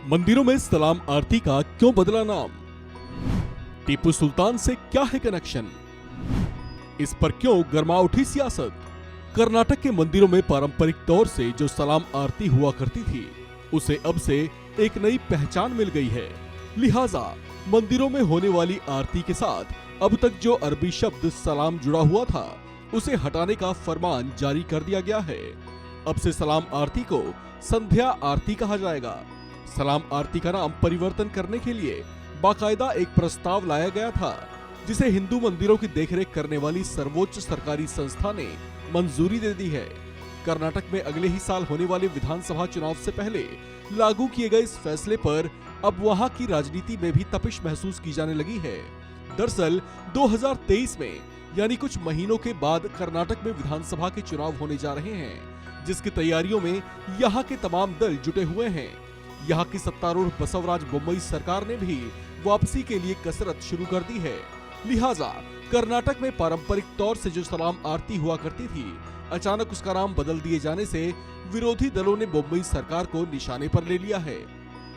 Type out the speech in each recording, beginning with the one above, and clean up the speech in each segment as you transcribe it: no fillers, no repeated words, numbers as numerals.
मंदिरों में सलाम आरती का क्यों बदला नाम? टीपू सुल्तान से क्या है कनेक्शन? इस पर क्यों गर्मा उठी सियासत? कर्नाटक के मंदिरों में पारंपरिक तौर से जो सलाम आरती हुआ करती थी, उसे अब से एक नई पहचान मिल गई है। लिहाजा मंदिरों में होने वाली आरती के साथ अब तक जो अरबी शब्द सलाम जुड़ा हुआ था, उसे हटाने का फरमान जारी कर दिया गया है। अब से सलाम आरती को संध्या आरती कहा जाएगा। सलाम आरती का नाम परिवर्तन करने के लिए बाकायदा एक प्रस्ताव लाया गया था, जिसे हिंदू मंदिरों की देखरेख करने वाली सर्वोच्च सरकारी संस्था ने मंजूरी दे दी है। कर्नाटक में अगले ही साल होने वाले विधानसभा चुनाव से पहले लागू किए गए इस फैसले पर अब वहां की राजनीति में भी तपिश महसूस की जाने लगी है। दरअसल 2023 में यानी कुछ महीनों के बाद कर्नाटक में विधानसभा के चुनाव होने जा रहे हैं, जिसकी तैयारियों में यहाँ के तमाम दल जुटे हुए हैं। यहाँ की सत्तारूढ़ बसवराज बोम्मई सरकार ने भी वापसी के लिए कसरत शुरू कर दी है। लिहाजा कर्नाटक में पारंपरिक तौर से जो सलाम आरती हुआ करती थी, अचानक उसका नाम बदल दिए जाने से विरोधी दलों ने बोम्मई सरकार को निशाने पर ले लिया है।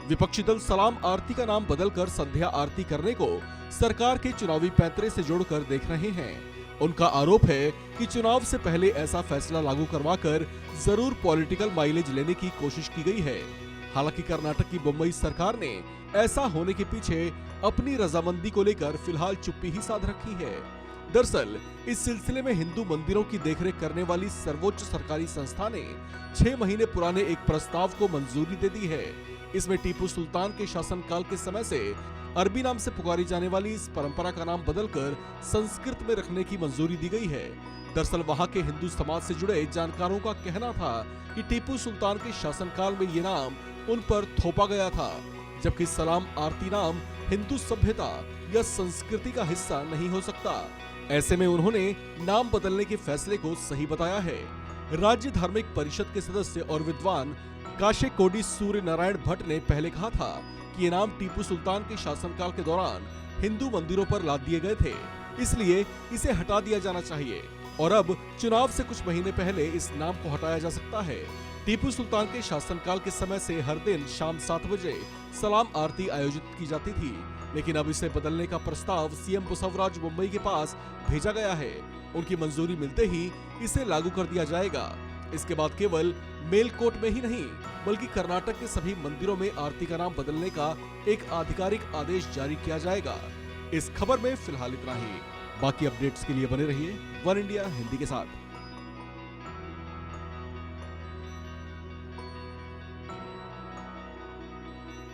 विपक्षी दल सलाम आरती का नाम बदलकर संध्या आरती करने को सरकार के चुनावी पैंतरे से जोड़कर देख रहे हैं। उनका आरोप है कि चुनाव से पहले ऐसा फैसला लागू करवाकर जरूर पॉलिटिकल माइलेज लेने की कोशिश की गई है। हालांकि कर्नाटक की बोम्मई सरकार ने ऐसा होने के पीछे अपनी रजामंदी को लेकर फिलहाल चुप्पी ही साध रखी है। दरअसल इस सिलसिले में हिंदू मंदिरों की देखरेख करने वाली सर्वोच्च सरकारी संस्था ने 6 महीने पुराने एक प्रस्ताव को मंजूरी दे दी है। इसमें टीपू सुल्तान के शासनकाल के समय से अरबी नाम से पुकारी जाने वाली इस परंपरा का नाम बदलकर संस्कृत में रखने की मंजूरी दी गई है। दरअसल वहां के हिंदू समाज से जुड़े जानकारों का कहना था कि टीपू सुल्तान के शासनकाल में ये नाम उन पर थोपा गया था, जबकि सलाम आरती नाम हिंदू सभ्यता या संस्कृति का हिस्सा नहीं हो सकता। ऐसे में उन्होंने नाम बदलने के फैसले को सही बताया है। राज्य धार्मिक परिषद के सदस्य और विद्वान काशेकोडी सूर्य नारायण भट्ट ने पहले कहा था कि ये नाम टीपू सुल्तान के शासनकाल के दौरान हिंदू मंदिरों पर लाद दिए गए थे, इसलिए इसे हटा दिया जाना चाहिए और अब चुनाव से कुछ महीने पहले इस नाम को हटाया जा सकता है। टीपू सुल्तान के शासनकाल के समय से हर दिन शाम 7 बजे सलाम आरती आयोजित की जाती थी, लेकिन अब इसे बदलने का प्रस्ताव सीएम बसवराज बोम्मई के पास भेजा गया है। उनकी मंजूरी मिलते ही इसे लागू कर दिया जाएगा। इसके बाद केवल मेलकोट में ही नहीं, बल्कि कर्नाटक के सभी मंदिरों में आरती का नाम बदलने का एक आधिकारिक आदेश जारी किया जाएगा। इस खबर में फिलहाल इतना ही। बाकी अपडेट्स के लिए बने रहिए वन इंडिया हिंदी के साथ।